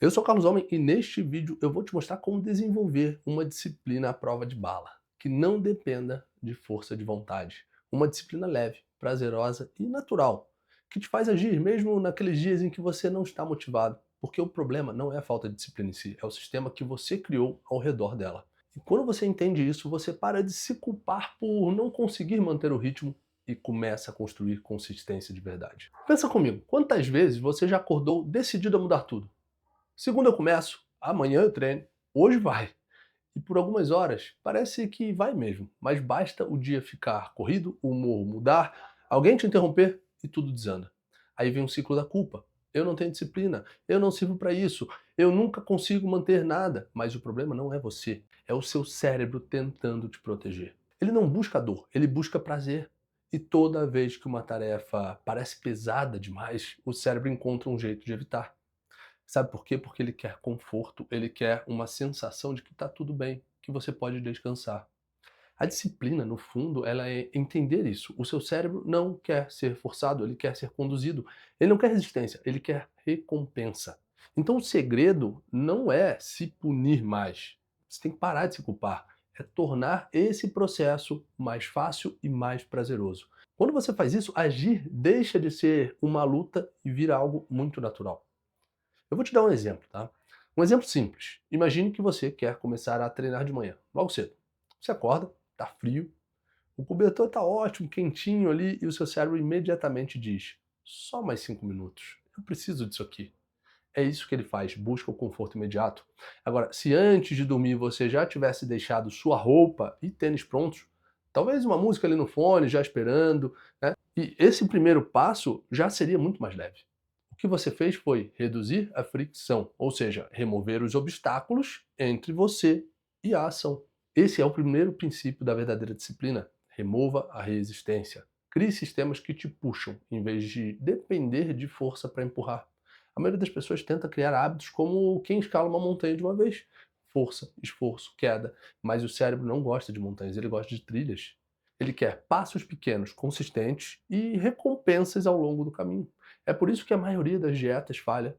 Eu sou o Carlos Homem e neste vídeo eu vou te mostrar como desenvolver uma disciplina à prova de bala, que não dependa de força de vontade. Uma disciplina leve, prazerosa e natural, que te faz agir mesmo naqueles dias em que você não está motivado. Porque o problema não é a falta de disciplina em si, é o sistema que você criou ao redor dela. E quando você entende isso, você para de se culpar por não conseguir manter o ritmo e começa a construir consistência de verdade. Pensa comigo, quantas vezes você já acordou decidido a mudar tudo? Segunda eu começo, amanhã eu treino, hoje vai. E por algumas horas parece que vai mesmo, mas basta o dia ficar corrido, o humor mudar, alguém te interromper e tudo desanda. Aí vem o ciclo da culpa. Eu não tenho disciplina, eu não sirvo para isso, eu nunca consigo manter nada. Mas o problema não é você, é o seu cérebro tentando te proteger. Ele não busca dor, ele busca prazer. E toda vez que uma tarefa parece pesada demais, o cérebro encontra um jeito de evitar. Sabe por quê? Porque ele quer conforto, ele quer uma sensação de que está tudo bem, que você pode descansar. A disciplina, no fundo, ela é entender isso. O seu cérebro não quer ser forçado, ele quer ser conduzido. Ele não quer resistência, ele quer recompensa. Então o segredo não é se punir mais. Você tem que parar de se culpar. É tornar esse processo mais fácil e mais prazeroso. Quando você faz isso, agir deixa de ser uma luta e vira algo muito natural. Eu vou te dar um exemplo, tá? Um exemplo simples. Imagine que você quer começar a treinar de manhã, logo cedo. Você acorda, tá frio, o cobertor tá ótimo, quentinho ali, e o seu cérebro imediatamente diz: só mais 5 minutos, eu preciso disso aqui. É isso que ele faz, busca o conforto imediato. Agora, se antes de dormir você já tivesse deixado sua roupa e tênis prontos, talvez uma música ali no fone, já esperando, né? E esse primeiro passo já seria muito mais leve. O que você fez foi reduzir a fricção, ou seja, remover os obstáculos entre você e a ação. Esse é o primeiro princípio da verdadeira disciplina. Remova a resistência. Crie sistemas que te puxam, em vez de depender de força para empurrar. A maioria das pessoas tenta criar hábitos como quem escala uma montanha de uma vez. Força, esforço, queda. Mas o cérebro não gosta de montanhas, ele gosta de trilhas. Ele quer passos pequenos, consistentes e recompensas ao longo do caminho. É por isso que a maioria das dietas falha,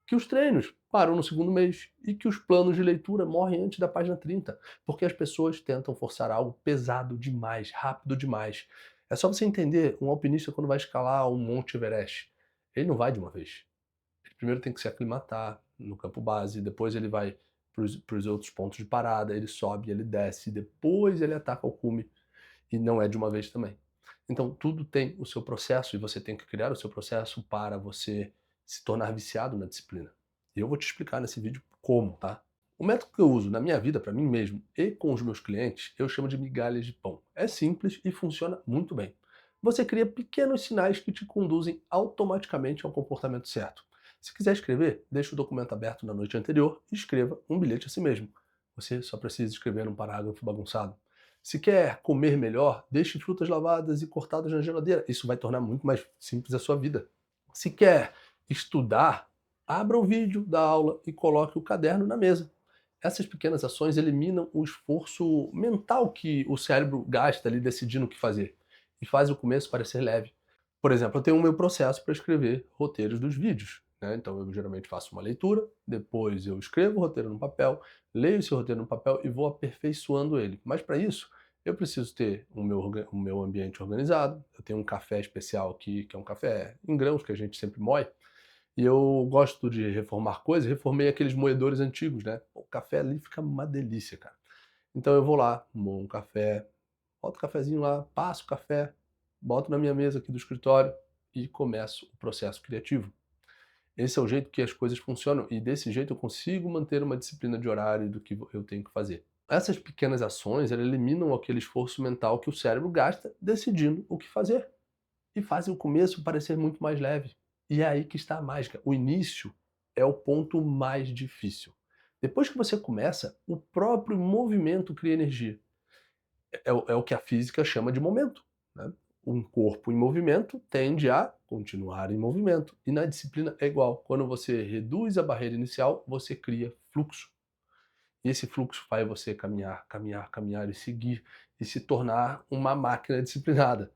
que os treinos param no segundo mês e que os planos de leitura morrem antes da página 30, porque as pessoas tentam forçar algo pesado demais, rápido demais. É só você entender, um alpinista quando vai escalar um Monte Everest, ele não vai de uma vez. Ele primeiro tem que se aclimatar no campo base, depois ele vai para os outros pontos de parada, ele sobe, ele desce, depois ele ataca o cume, e não é de uma vez também. Então tudo tem o seu processo e você tem que criar o seu processo para você se tornar viciado na disciplina. E eu vou te explicar nesse vídeo como, tá? O método que eu uso na minha vida, para mim mesmo e com os meus clientes, eu chamo de migalhas de pão. É simples e funciona muito bem. Você cria pequenos sinais que te conduzem automaticamente ao comportamento certo. Se quiser escrever, deixe o documento aberto na noite anterior e escreva um bilhete a si mesmo. Você só precisa escrever um parágrafo bagunçado. Se quer comer melhor, deixe frutas lavadas e cortadas na geladeira. Isso vai tornar muito mais simples a sua vida. Se quer estudar, abra o vídeo da aula e coloque o caderno na mesa. Essas pequenas ações eliminam o esforço mental que o cérebro gasta ali decidindo o que fazer e faz o começo parecer leve. Por exemplo, eu tenho o meu processo para escrever roteiros dos vídeos, né? Então eu geralmente faço uma leitura, depois eu escrevo o roteiro no papel, leio esse roteiro no papel e vou aperfeiçoando ele. Mas para isso, eu preciso ter o meu ambiente organizado, eu tenho um café especial aqui, que é um café em grãos que a gente sempre moe, e eu gosto de reformar coisas, reformei aqueles moedores antigos, né? O café ali fica uma delícia, cara. Então eu vou lá, moo um café, boto o cafezinho lá, passo o café, boto na minha mesa aqui do escritório e começo o processo criativo. Esse é o jeito que as coisas funcionam e desse jeito eu consigo manter uma disciplina de horário do que eu tenho que fazer. Essas pequenas ações, elas eliminam aquele esforço mental que o cérebro gasta decidindo o que fazer e fazem o começo parecer muito mais leve. E é aí que está a mágica. O início é o ponto mais difícil. Depois que você começa, o próprio movimento cria energia. É o que a física chama de momento, né? Um corpo em movimento tende a continuar em movimento. E na disciplina é igual. Quando você reduz a barreira inicial, você cria fluxo. E esse fluxo faz você caminhar, caminhar, caminhar e seguir e se tornar uma máquina disciplinada.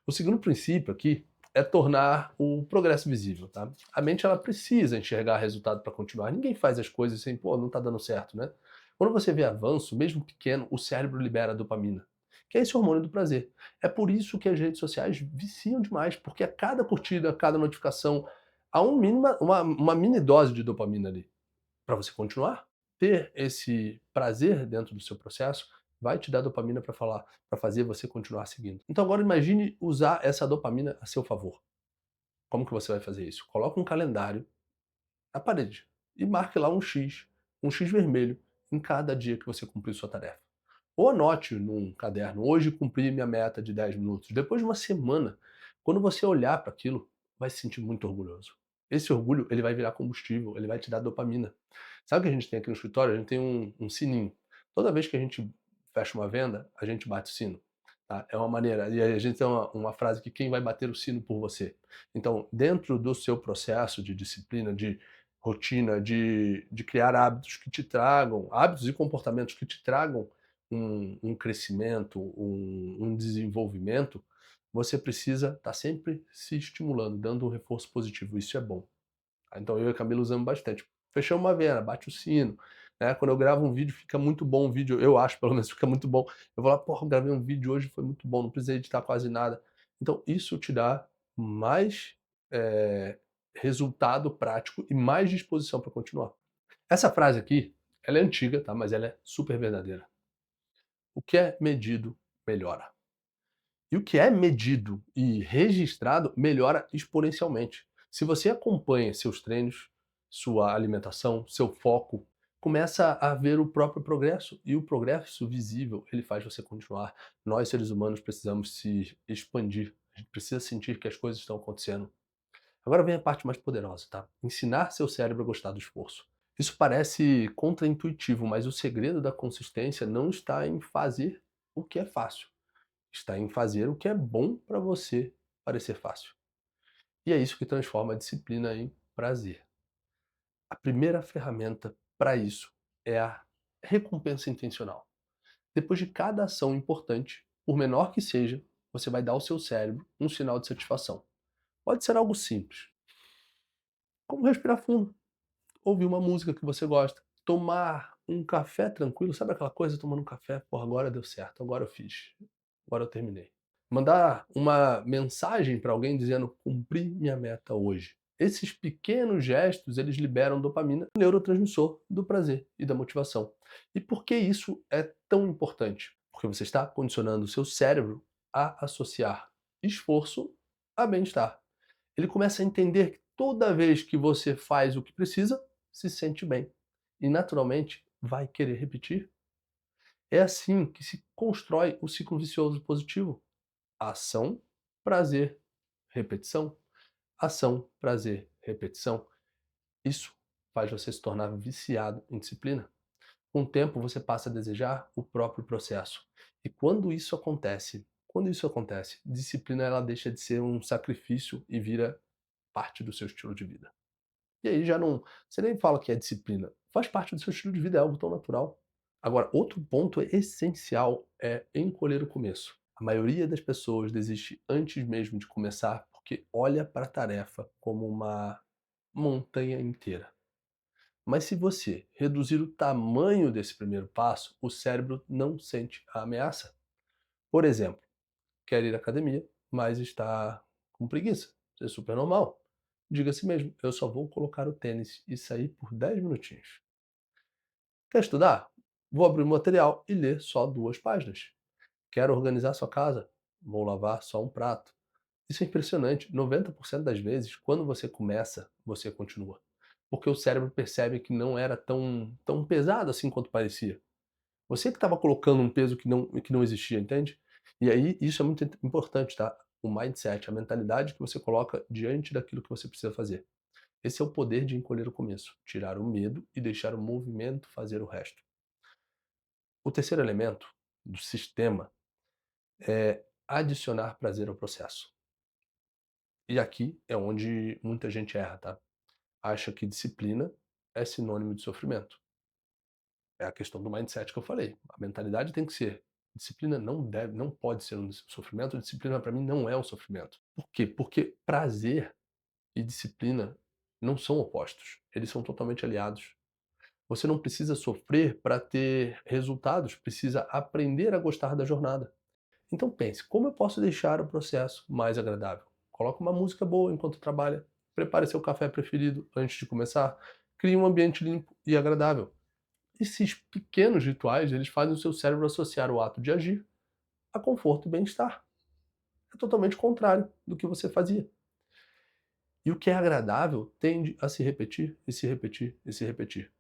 O segundo princípio aqui é tornar o progresso visível, tá? A mente ela precisa enxergar resultado para continuar. Ninguém faz as coisas sem, pô, não tá dando certo, né? Quando você vê avanço, mesmo pequeno, o cérebro libera dopamina, que é esse hormônio do prazer. É por isso que as redes sociais viciam demais, porque a cada curtida, a cada notificação, há uma mini dose de dopamina ali. Para você continuar, ter esse prazer dentro do seu processo vai te dar dopamina para fazer você continuar seguindo. Então agora imagine usar essa dopamina a seu favor. Como que você vai fazer isso? Coloca um calendário na parede e marque lá um X vermelho em cada dia que você cumprir sua tarefa. Ou anote num caderno, hoje cumpri minha meta de 10 minutos. Depois de uma semana, quando você olhar para aquilo, vai se sentir muito orgulhoso. Esse orgulho, ele vai virar combustível, ele vai te dar dopamina. Sabe o que a gente tem aqui no escritório? A gente tem um sininho. Toda vez que a gente fecha uma venda, a gente bate o sino. Tá? É uma maneira, e a gente tem uma frase que quem vai bater o sino por você. Então, dentro do seu processo de disciplina, de rotina, de criar hábitos que te tragam, hábitos e comportamentos que te tragam um crescimento, um desenvolvimento, você precisa estar sempre se estimulando, dando um reforço positivo. Isso é bom. Tá? Então eu e a Camila usamos bastante. Fechamos uma venda, bate o sino. Né? Quando eu gravo um vídeo, fica muito bom o vídeo. Eu acho, pelo menos, fica muito bom. Eu vou lá, porra, eu gravei um vídeo hoje, foi muito bom, não precisei editar quase nada. Então isso te dá mais é, resultado prático e mais disposição para continuar. Essa frase aqui, ela é antiga, tá? Mas ela é super verdadeira. O que é medido, melhora. E o que é medido e registrado melhora exponencialmente. Se você acompanha seus treinos, sua alimentação, seu foco, começa a ver o próprio progresso. E o progresso visível, ele faz você continuar. Nós, seres humanos, precisamos se expandir. A gente precisa sentir que as coisas estão acontecendo. Agora vem a parte mais poderosa, tá? Ensinar seu cérebro a gostar do esforço. Isso parece contraintuitivo, mas o segredo da consistência não está em fazer o que é fácil, está em fazer o que é bom para você parecer fácil. E é isso que transforma a disciplina em prazer. A primeira ferramenta para isso é a recompensa intencional. Depois de cada ação importante, por menor que seja, você vai dar ao seu cérebro um sinal de satisfação. Pode ser algo simples, como respirar fundo, ouvir uma música que você gosta, tomar um café tranquilo, sabe aquela coisa tomando um café, pô, agora deu certo, agora eu fiz, agora eu terminei. Mandar uma mensagem para alguém dizendo cumpri minha meta hoje. Esses pequenos gestos, eles liberam dopamina, o neurotransmissor do prazer e da motivação. E por que isso é tão importante? Porque você está condicionando o seu cérebro a associar esforço a bem-estar. Ele começa a entender que toda vez que você faz o que precisa, se sente bem. E naturalmente vai querer repetir. É assim que se constrói o ciclo vicioso positivo. Ação, prazer, repetição. Ação, prazer, repetição. Isso faz você se tornar viciado em disciplina. Com o tempo você passa a desejar o próprio processo. E quando isso acontece, disciplina ela deixa de ser um sacrifício e vira parte do seu estilo de vida. E aí já não, você nem fala que é disciplina, faz parte do seu estilo de vida, é algo tão natural. Agora, outro ponto essencial é encolher o começo. A maioria das pessoas desiste antes mesmo de começar porque olha para a tarefa como uma montanha inteira. Mas se você reduzir o tamanho desse primeiro passo, o cérebro não sente a ameaça. Por exemplo, quer ir à academia, mas está com preguiça. Isso é super normal. Diga a si mesmo, eu só vou colocar o tênis e sair por 10 minutinhos. Quer estudar? Vou abrir o material e ler só 2 páginas. Quer organizar sua casa? Vou lavar só um prato. Isso é impressionante. 90% das vezes, quando você começa, você continua. Porque o cérebro percebe que não era tão pesado assim quanto parecia. Você que estava colocando um peso que não existia, entende? E aí, isso é muito importante, tá? O mindset, a mentalidade que você coloca diante daquilo que você precisa fazer. Esse é o poder de encolher o começo, tirar o medo e deixar o movimento fazer o resto. O terceiro elemento do sistema é adicionar prazer ao processo. E aqui é onde muita gente erra, tá? Acha que disciplina é sinônimo de sofrimento. É a questão do mindset que eu falei. A mentalidade tem que ser Disciplina não pode ser um sofrimento, disciplina para mim não é um sofrimento. Por quê? Porque prazer e disciplina não são opostos, eles são totalmente aliados. Você não precisa sofrer para ter resultados, precisa aprender a gostar da jornada. Então pense, como eu posso deixar o processo mais agradável? Coloque uma música boa enquanto trabalha, prepare seu café preferido antes de começar, crie um ambiente limpo e agradável. Esses pequenos rituais, eles fazem o seu cérebro associar o ato de agir a conforto e bem-estar. É totalmente contrário do que você fazia. E o que é agradável tende a se repetir e se repetir e se repetir.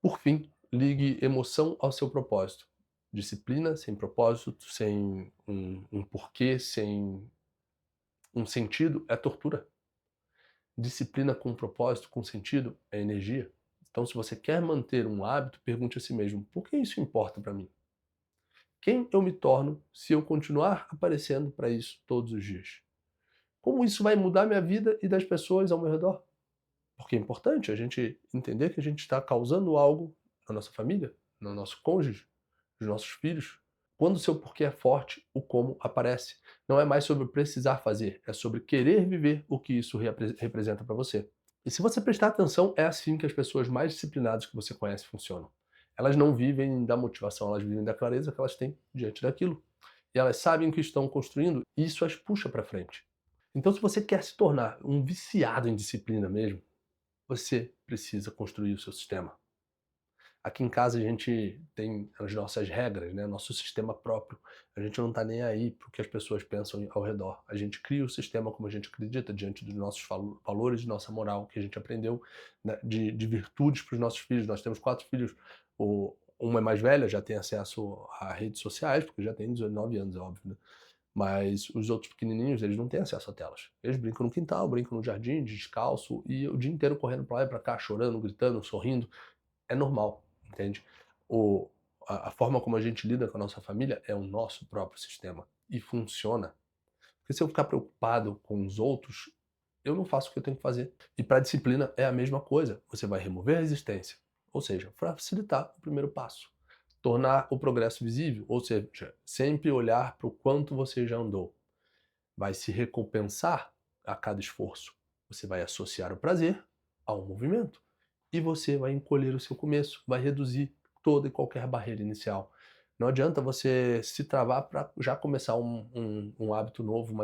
Por fim, ligue emoção ao seu propósito. Disciplina sem propósito, sem um porquê, sem um sentido, é tortura. Disciplina com propósito, com sentido, é energia. Então, se você quer manter um hábito, pergunte a si mesmo: por que isso importa para mim? Quem eu me torno se eu continuar aparecendo para isso todos os dias? Como isso vai mudar minha vida e das pessoas ao meu redor? Porque é importante a gente entender que a gente está causando algo na nossa família, no nosso cônjuge, nos nossos filhos. Quando o seu porquê é forte, o como aparece. Não é mais sobre precisar fazer, é sobre querer viver o que isso representa para você. E se você prestar atenção, é assim que as pessoas mais disciplinadas que você conhece funcionam. Elas não vivem da motivação, elas vivem da clareza que elas têm diante daquilo. E elas sabem o que estão construindo e isso as puxa para frente. Então, se você quer se tornar um viciado em disciplina mesmo, você precisa construir o seu sistema. Aqui em casa a gente tem as nossas regras, né? Nosso sistema próprio. A gente não está nem aí para o que as pessoas pensam ao redor. A gente cria o sistema como a gente acredita, diante dos nossos valores, de nossa moral, que a gente aprendeu, né, de virtudes para os nossos filhos. Nós temos 4 filhos. Uma é mais velha, já tem acesso a redes sociais, porque já tem 19 anos, é óbvio, né? Mas os outros pequenininhos, eles não têm acesso a telas. Eles brincam no quintal, brincam no jardim, descalço, e o dia inteiro correndo para lá e para cá, chorando, gritando, sorrindo. É normal, entende? O, a forma como a gente lida com a nossa família é o nosso próprio sistema. E funciona. Porque se eu ficar preocupado com os outros, eu não faço o que eu tenho que fazer. E para a disciplina é a mesma coisa. Você vai remover a resistência. Ou seja, facilitar o primeiro passo. Tornar o progresso visível. Ou seja, sempre olhar para o quanto você já andou. Vai se recompensar a cada esforço. Você vai associar o prazer ao movimento. E você vai encolher o seu começo, vai reduzir toda e qualquer barreira inicial. Não adianta você se travar para já começar um hábito novo,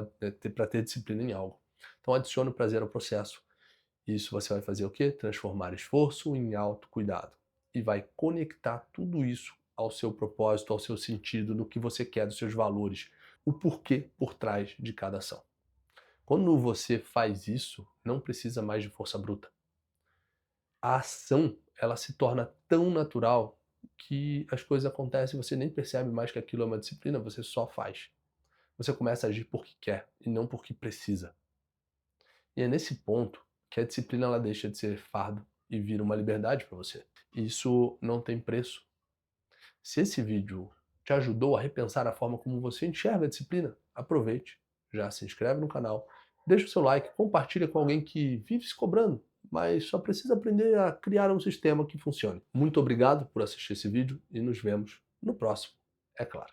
para ter disciplina em algo. Então adicione o prazer ao processo. Isso você vai fazer o quê? Transformar esforço em autocuidado. E vai conectar tudo isso ao seu propósito, ao seu sentido, no que você quer, dos seus valores, o porquê por trás de cada ação. Quando você faz isso, não precisa mais de força bruta. A ação, ela se torna tão natural que as coisas acontecem e você nem percebe mais que aquilo é uma disciplina, você só faz. Você começa a agir porque quer e não porque precisa. E é nesse ponto que a disciplina ela deixa de ser fardo e vira uma liberdade para você. Isso não tem preço. Se esse vídeo te ajudou a repensar a forma como você enxerga a disciplina, aproveite, já se inscreve no canal, deixa o seu like, compartilha com alguém que vive se cobrando, mas só precisa aprender a criar um sistema que funcione. Muito obrigado por assistir esse vídeo e nos vemos no próximo, é claro.